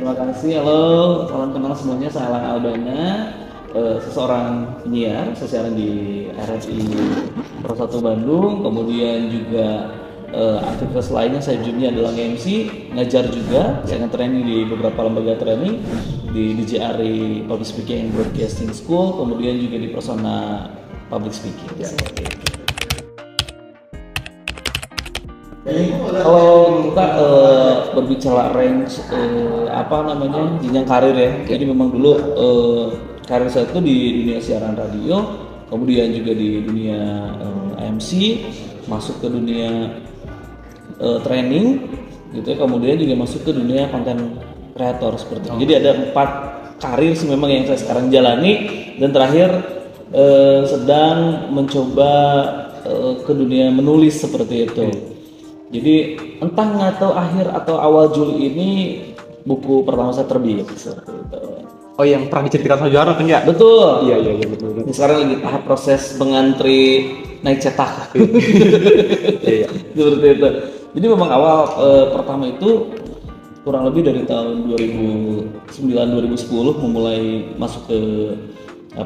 terima kasih. Halo, salam kenal semuanya. Saya Alan Aldana, seseorang penyiar, saya siaran di RRI Pro 1 Bandung. Kemudian juga aktivitas lainnya saya junior adalah MC, ngajar juga. Saya training di beberapa lembaga training di DJRI Public Speaking and Broadcasting School, kemudian juga di Persona Public Speaking. Ya. Kalau kita berbicara range jenjang karir ya. Jadi memang dulu karir saya itu di dunia siaran radio, kemudian juga di dunia MC, masuk ke dunia training gitu ya, kemudian juga masuk ke dunia content creator seperti itu. Jadi ada 4 karir sih memang yang saya sekarang jalani, dan terakhir sedang mencoba ke dunia menulis seperti itu. Jadi entah nggak tahu akhir atau awal Juli ini buku pertama saya terbit seperti itu. Oh, yang pernah diceritakan sama Johanna kan ya? Betul. Iya betul. Sekarang lagi tahap proses mengantri naik cetak. Iya. Seperti itu. Jadi memang awal pertama itu kurang lebih dari tahun 2009-2010 memulai masuk ke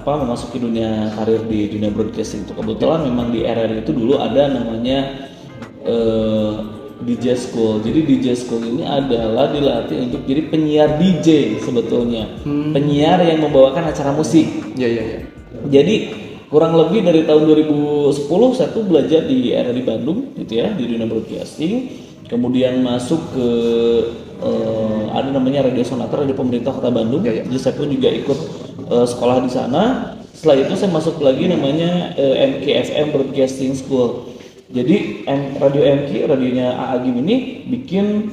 memasuki dunia karir di dunia broadcasting itu. Kebetulan memang di RRI itu dulu ada namanya DJ School. Jadi DJ School ini adalah dilatih untuk jadi penyiar DJ sebetulnya. Penyiar yang membawakan acara musik. Iya. Jadi kurang lebih dari tahun 2010 saya tuh belajar di RRI Bandung gitu ya, di dunia broadcasting. Kemudian masuk ke ada namanya Radio Sonata, radio pemerintah Kota Bandung. Jadi saya pun juga ikut sekolah di sana. Setelah itu saya masuk lagi namanya MKFM Broadcasting School. Jadi radio MK, radionya A Agim ini bikin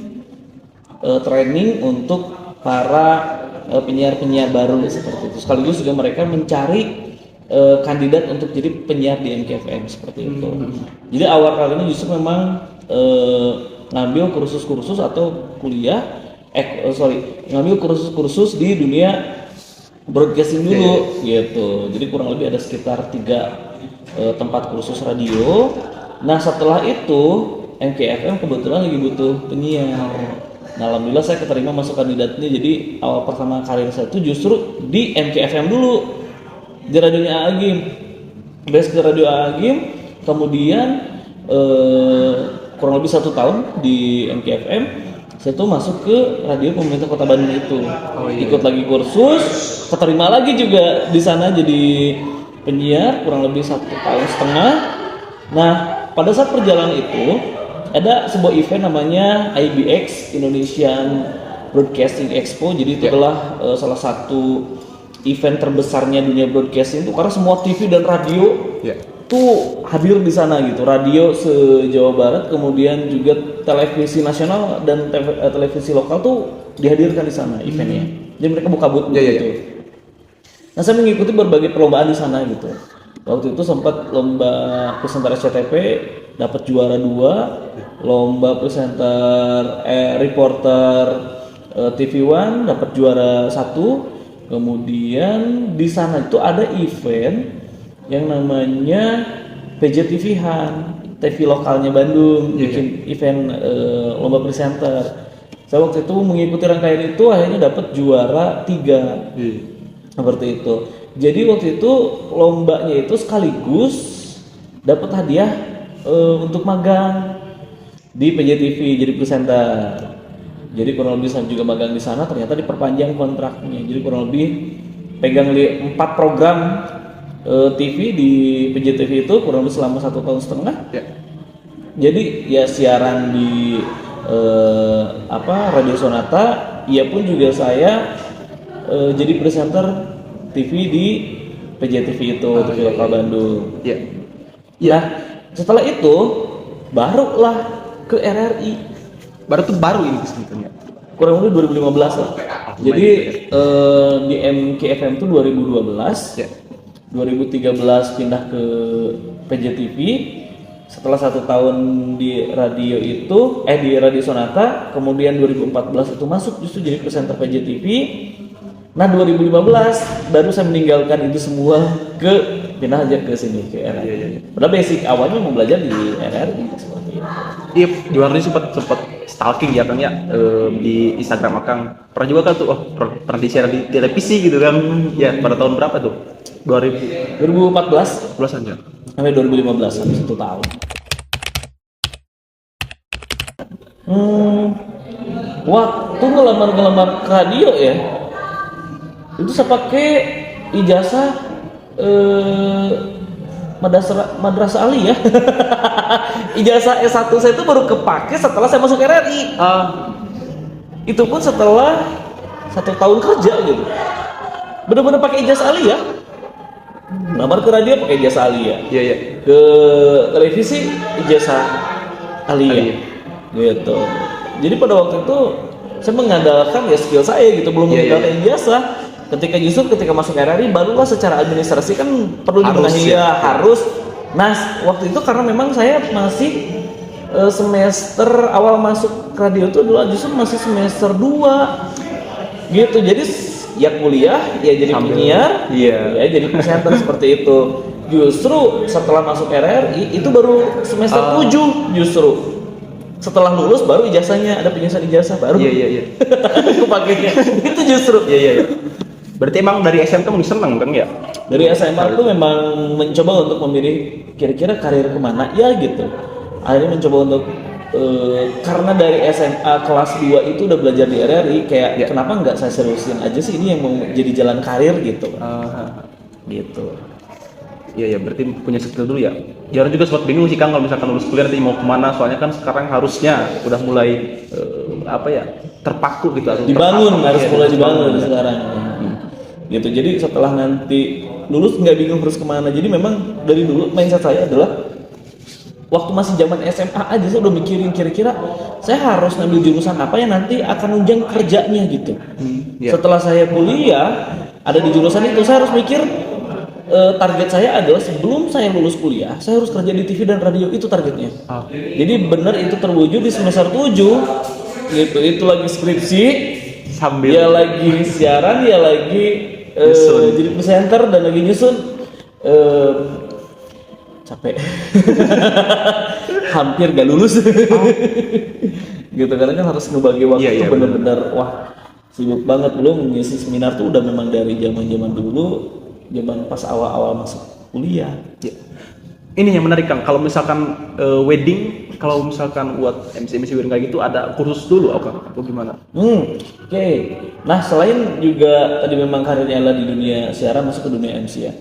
training untuk para penyiar-penyiar baru seperti itu. Sekaligus juga mereka mencari kandidat untuk jadi penyiar di MKFM seperti itu. Jadi awal kali ini justru memang ngambil kursus-kursus atau ngambil kursus-kursus di dunia broadcasting dulu gitu. Jadi kurang lebih ada sekitar 3 tempat kursus radio. Nah setelah itu MKFM kebetulan lagi butuh penyiar. Nah alhamdulillah saya keterima masuk kandidatnya. Jadi awal pertama karir saya itu justru di MKFM dulu, di radionya Agim. Base ke radio Agim, kemudian kurang lebih 1 tahun di MKFM. Saya tuh masuk ke radio pemerintah Kota Bandung itu. Ikut lagi kursus, keterima lagi juga di sana jadi penyiar kurang lebih 1,5 tahun. Nah pada saat perjalanan itu ada sebuah event namanya IBX, Indonesian Broadcasting Expo. Jadi itu adalah salah satu event terbesarnya dunia broadcasting itu, karena semua TV dan radio tuh hadir di sana gitu. Radio se-Jawa Barat, kemudian juga televisi nasional dan televisi lokal tuh dihadirkan di sana eventnya. Jadi mereka buka booth gitu. Nah saya mengikuti berbagai perlombaan di sana gitu. Waktu itu sempat lomba presenter SCTV dapat juara 2, lomba presenter reporter TV One dapat juara 1. Kemudian di sana itu ada event yang namanya PJTV-han, TV lokalnya Bandung, bikin event lomba presenter. Saya waktu itu mengikuti rangkaian itu akhirnya dapat juara 3. Seperti itu. Jadi waktu itu lombanya itu sekaligus dapat hadiah untuk magang di PJTV jadi presenter. Jadi kurang lebih saya juga magang di sana, ternyata diperpanjang kontraknya. Jadi kurang lebih pegang 4 program TV di PJTV itu kurang lebih selama 1,5 tahun. Jadi ya siaran di Radio Sonata, ia pun juga saya jadi presenter TV di PJTV itu, TV lokal Bandung. Nah, setelah itu barulah ke RRI. Baru ini sebetulnya. Kurang lebih 2015 lah. Jadi di MKFM itu 2012. 2013 pindah ke PJTV. Setelah 1 tahun di radio itu, di Radio Sonata, kemudian 2014 itu masuk justru jadi presenter PJTV. Nah 2015 baru saya meninggalkan itu semua pindah aja ke sini ke RRI. Padahal basic awalnya mau belajar di RRI seperti Iya, Juwarni sempat stalking ya Kang ya, di Instagram Akang. Pernah juga kan tuh, pernah di-share di televisi gitu kan. Ya, pada tahun berapa tuh? 2014 2010-an ya. sampai 2015, sampai 1 tahun. Waktu ngelamar ke radio ya, itu saya pakai ijazah madrasah aliyah. Ijazah S1 saya itu baru kepake setelah saya masuk RRI. Itu pun setelah 1 tahun kerja gitu. Bener-bener pakai ijazah aliyah. Lamar ke radio pakai ijazah aliyah. Iya, iya. Ke televisi ijazah aliyah. Gitu. Jadi pada waktu itu saya mengandalkan ya skill saya gitu, belum mengandalkan ijazah. Ketika masuk RRI barulah secara administrasi kan perlu dibenahi ya, harus. Nah, waktu itu karena memang saya masih semester awal masuk radio itu dulu justru masih semester 2 gitu. Jadi ya kuliah ya jadi penyiar, ya jadi presenter seperti itu. Justru setelah masuk RRI itu baru semester 7 justru. Setelah lulus baru ijazahnya ada penjelasan ijazah baru. Iya. Aku pakainya itu justru. Iya. Berarti emang dari SMK kamu seneng kan ya? Dari SMA tuh memang mencoba untuk memilih kira-kira karir kemana ya gitu. Akhirnya mencoba untuk karena dari SMA kelas 2 itu udah belajar di RRI, kayak kenapa nggak saya seriusin aja sih ini yang mau jadi jalan karir gitu. Gitu. Iya, berarti punya skill dulu ya. Jarang juga sempat bingung sih Kang kalau misalkan lulus kuliah nanti mau kemana, soalnya kan sekarang harusnya udah mulai terpaku gitu. Dibangun, harus mulai dibangun sekarang. Gitu. Jadi setelah nanti lulus nggak bingung harus kemana. Jadi memang dari dulu mindset saya adalah waktu masih zaman SMA aja saya udah mikirin kira-kira saya harus ngambil jurusan apa yang nanti akan nunjang kerjanya gitu. Setelah saya kuliah ada di jurusan itu, saya harus mikir target saya adalah sebelum saya lulus kuliah saya harus kerja di TV dan radio, itu targetnya. Jadi benar itu terwujud di semester 7 gitu. Itu lagi skripsi sambil ya lagi siaran ya lagi jadi presenter dan lagi nyusun capek. Hampir gak lulus. Gitu karena kan harus ngebagi waktu itu bener-bener wah sibuk banget. Belum ngisi seminar tuh udah memang dari zaman dulu, zaman pas awal-awal masuk kuliah. Ini yang menarik Kang, kalau misalkan wedding, kalau misalkan buat MC wedding kayak gitu ada kursus dulu atau gimana? Oke. Nah selain juga tadi memang karirnya adalah di dunia siaran, masuk ke dunia MC ya.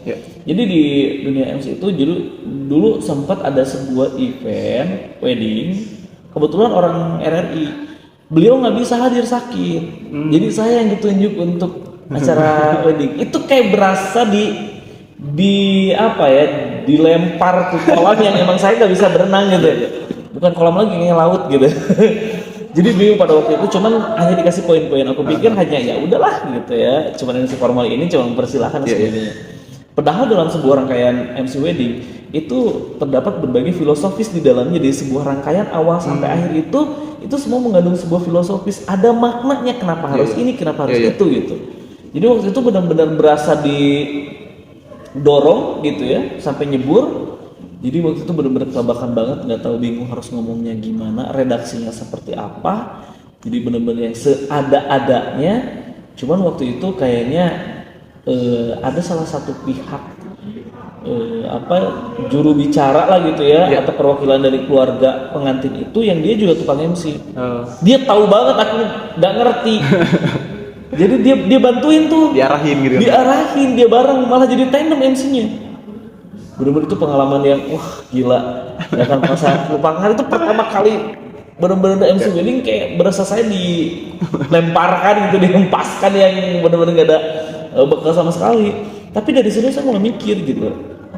Jadi di dunia MC itu dulu sempat ada sebuah event wedding, kebetulan orang RRI, beliau nggak bisa hadir sakit, jadi saya yang ditunjuk untuk acara wedding. Itu kayak berasa dilempar ke kolam yang emang saya nggak bisa berenang gitu, bukan kolam lagi kayak laut gitu. Jadi bingung pada waktu itu, cuman hanya dikasih poin-poin. Aku pikir hanya ya udahlah gitu ya, cuman MC formal ini cuma mempersilahkan sebagainya. Padahal dalam sebuah rangkaian MC wedding itu terdapat berbagai filosofis di dalamnya. Di sebuah rangkaian awal sampai akhir itu semua mengandung sebuah filosofis, ada maknanya kenapa harus ini, kenapa harus itu gitu. Jadi waktu itu benar-benar berasa didorong gitu ya sampai nyebur. Jadi waktu itu benar-benar kelabakan banget, nggak tahu, bingung harus ngomongnya gimana, redaksinya seperti apa. Jadi benar-benar yang seada-adanya. Cuman waktu itu kayaknya ada salah satu pihak juru bicara lah gitu ya, atau perwakilan dari keluarga pengantin itu yang dia juga tukang MC. Dia tahu banget aku nggak ngerti. Jadi dia bantuin tuh, diarahin dia bareng, malah jadi tandem MC-nya. Bener-bener itu pengalaman yang wah gila, ya kan masa lupakan. Itu pertama kali bener-bener MC wedding kayak berasa saya dilemparkan gitu, dihempaskan yang bener-bener gak ada bekal sama sekali. Tapi dari situ saya mulai mikir gitu,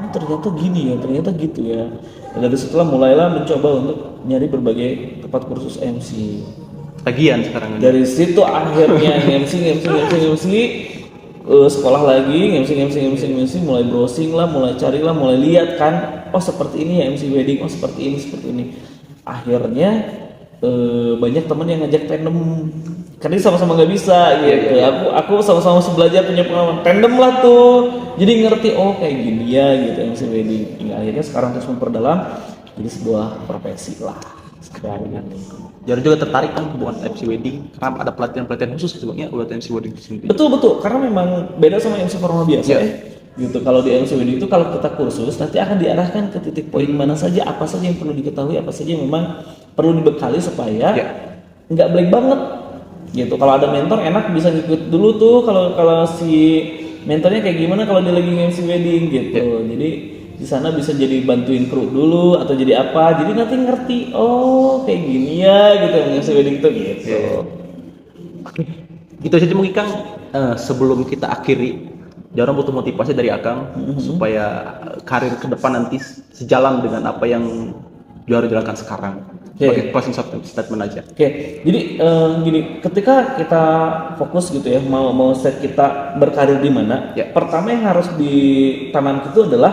ternyata gini ya, ternyata gitu ya. Dan dari situlah mulailah mencoba untuk nyari berbagai tempat kursus MC. Tagihan sekarang. Dari situ akhirnya MC sekolah lagi, MC, mulai browsing lah, mulai cari lah, mulai lihat kan, oh seperti ini ya MC wedding, oh seperti ini. Akhirnya banyak teman yang ngajak tandem, karena sama-sama nggak bisa gitu. Aku sama-sama belajar, punya pengalaman tandem lah tuh, jadi ngerti oh kayak gini ya gitu MC wedding. Hingga akhirnya sekarang terus memperdalam jadi sebuah profesi lah. Jaron juga tertarik kan buat MC wedding karena ada pelatihan khusus sebenarnya buat MC wedding itu sendiri. Betul, karena memang beda sama MC formal biasa Iya. ya. Gitu. Kalau di MC wedding itu kalau kita kursus nanti akan diarahkan ke titik poin mana saja, apa saja yang perlu diketahui, apa saja yang memang perlu dibekali supaya Iya. nggak blank banget. Gitu. Kalau ada mentor enak bisa ngikut dulu tuh kalau si mentornya kayak gimana kalau dia lagi MC wedding gitu. Iya. Jadi di sana bisa jadi bantuin kru dulu atau jadi apa. Jadi nanti ngerti, oh kayak gini ya gitu MC wedding tuh gitu. Iya. Oke, gitu saja mungkin Kang. Sebelum kita akhiri, Jaron butuh motivasi dari Akang supaya karir ke depan nanti sejalan dengan apa yang Jaron jalankan sekarang. Sebagai closing statement aja. Oke, jadi gini, ketika kita fokus gitu ya, mau set kita berkarir di mana, Ya. pertama yang harus ditanam itu adalah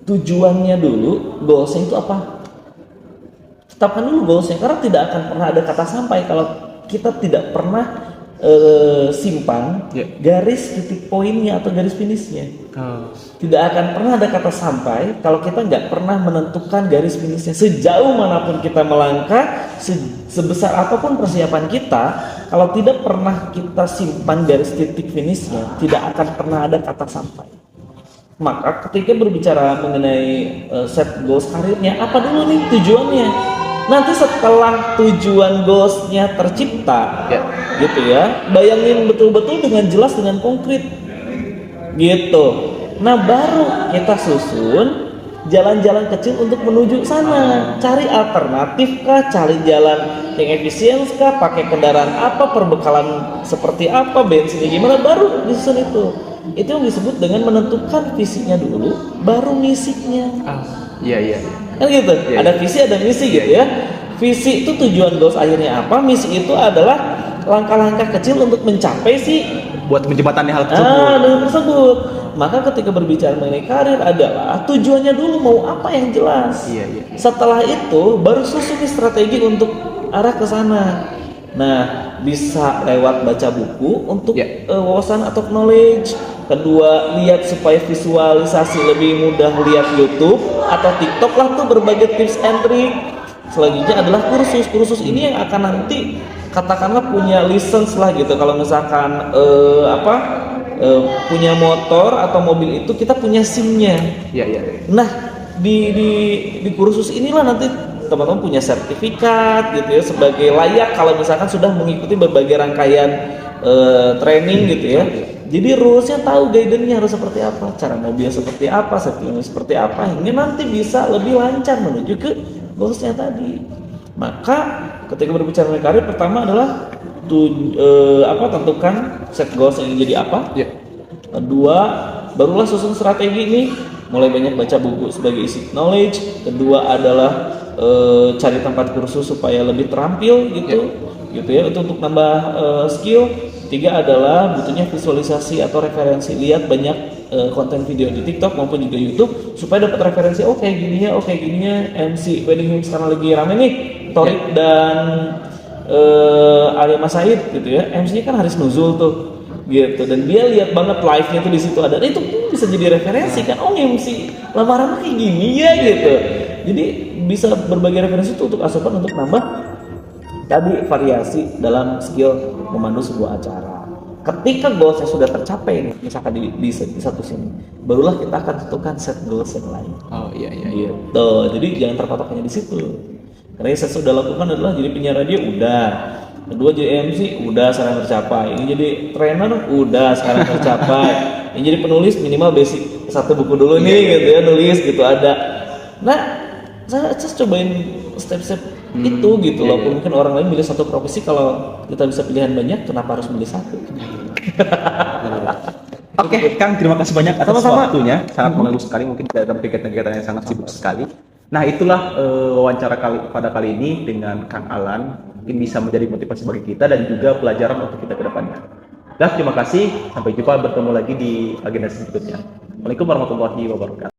tujuannya dulu, goalsnya itu apa? Tetapkan dulu goalsnya, karena tidak akan pernah ada kata sampai kalau kita tidak pernah simpan Ya. garis titik poinnya atau garis finishnya. Tidak akan pernah ada kata sampai kalau kita nggak pernah menentukan garis finishnya. Sejauh manapun kita melangkah, sebesar apapun persiapan kita, kalau tidak pernah kita simpan garis titik finishnya, tidak akan pernah ada kata sampai. Maka ketika berbicara mengenai set goals karirnya, apa dulu nih tujuannya? Nanti setelah tujuan goalsnya tercipta, gitu ya, bayangin betul-betul dengan jelas, dengan konkret, gitu. Nah baru kita susun jalan-jalan kecil untuk menuju sana. Cari alternatif kah, cari jalan yang efisien kah, pakai kendaraan apa, perbekalan seperti apa, bensinnya gimana, baru disusun itu. Itu yang disebut dengan menentukan visinya dulu, baru misinya. Iya. Kan gitu, ada visi ada misi gitu ya. Visi itu tujuan goals akhirnya apa, misi itu adalah langkah-langkah kecil untuk mencapai si Buat menjembatani hal tersebut. Maka ketika berbicara mengenai karir adalah tujuannya dulu mau apa yang jelas. Iya. Setelah itu baru susun strategi untuk arah ke sana. Nah, bisa lewat baca buku untuk wawasan atau knowledge. Kedua, lihat supaya visualisasi lebih mudah, lihat YouTube atau TikTok lah tuh berbagai tips and trick. Selanjutnya adalah kursus ini yang akan nanti katakanlah punya license lah gitu. Kalau misalkan punya motor atau mobil itu kita punya SIM-nya. Iya. Nah, di kursus inilah nanti teman-teman punya sertifikat gitu ya sebagai layak kalau misalkan sudah mengikuti berbagai rangkaian training gitu ya. Jadi rulesnya tahu, guidance-nya harus seperti apa, cara mobil seperti apa, safety-nya seperti apa, hingga nanti bisa lebih lancar menuju ke goals-nya tadi. Maka ketika berbicara mengenai karir, pertama adalah tentukan set goals yang ingin jadi apa. Kedua, barulah susun strategi ini, mulai banyak baca buku sebagai isi knowledge. Kedua adalah cari tempat kursus supaya lebih terampil gitu ya, itu untuk nambah skill. Tiga adalah butuhnya visualisasi atau referensi, lihat banyak konten video di TikTok maupun juga YouTube supaya dapat referensi. Kayak gininya MC wedding sekarang lagi rame nih, Torik dan Ali Masaid gitu ya. MC-nya kan Haris Nuzul tuh gitu, dan dia lihat banget live-nya tuh di situ ada. Itu bisa jadi referensi kan. MC lamaran kayak gini ya gitu. Jadi bisa berbagi referensi itu untuk asupan untuk nambah tadi variasi dalam skill memandu sebuah acara. Ketika goalsnya sudah tercapai nih, misalkan di satu sini, barulah kita akan tentukan set goals yang lain. Iya. Gitu. Jadi jangan terpatok hanya di situ. Karena yang saya sudah lakukan adalah jadi penyiar radio udah, kedua jadi MC udah sekarang tercapai, ini jadi trainer udah sekarang tercapai, ini jadi penulis minimal basic satu buku dulu nih gitu ya, nulis gitu ada. Nah, saya cobain step-step itu gitu loh. Mungkin orang lain milih satu profesi, kalau kita bisa pilihan banyak, kenapa harus milih satu? Oke, Kang, terima kasih banyak atas Sama-sama. waktunya. Sangat mengganggu sekali, mungkin dalam kegiatan-kegiatan yang sangat sibuk sekali. Nah, itulah wawancara pada kali ini dengan Kang Alan. Mungkin bisa menjadi motivasi bagi kita dan juga pelajaran untuk kita ke depannya. Dan terima kasih, sampai jumpa, bertemu lagi di agenda selanjutnya. Assalamualaikum warahmatullahi wabarakatuh.